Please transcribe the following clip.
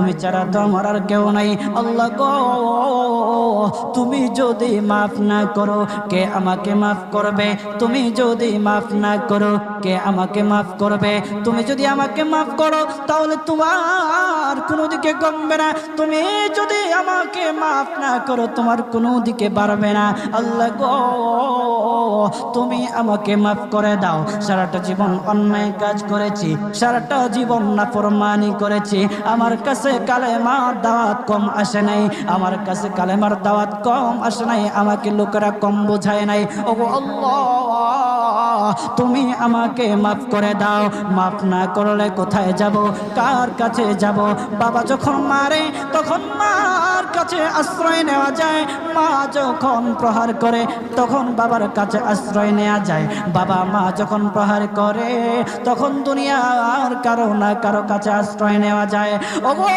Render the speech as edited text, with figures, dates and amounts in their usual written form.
তুমি ছাড়া তো আমার আর কেউ নাই। আল্লাহ গো, তুমি যদি মাফ না করো কে আমাকে মাফ করবে? তুমি যদি মাফ না করো কে আমাকে মাফ করবে? তুমি যদি আমাকে মাফ করো তাহলে তোমার কোনো দিকে কমবে না, তুমি যদি আমাকে মাফ না করো তোমার কোনো দিকে বাড়বে না। আল্লাহ গো, তুমি আমাকে মাফ করে দাও। সারাটা জীবন অন্যায় কাজ করেছি, সারাটা জীবন নাফরমানি করেছি, আমার কাছে কালেমার দাওয়াত কম আসে নাই, আমার কাছে কালেমার দাওয়াত কম আসে নাই, আমাকে লোকেরা কম বোঝায় নাই। ওগো আল্লাহ, তুমি আমাকে মাফ করে দাও। মাফ না করলে কোথায় যাব, কার কাছে যাব? বাবা যখন মারে তখন মার কাছে আশ্রয় নেওয়া যায়, মা যখন প্রহার করে তখন বাবার কাছে আশ্রয় নেওয়া যায়, বাবা মা যখন প্রহার করে তখন দুনিয়ার কারো না কারো কাছে আশ্রয় নেওয়া যায়। ওগো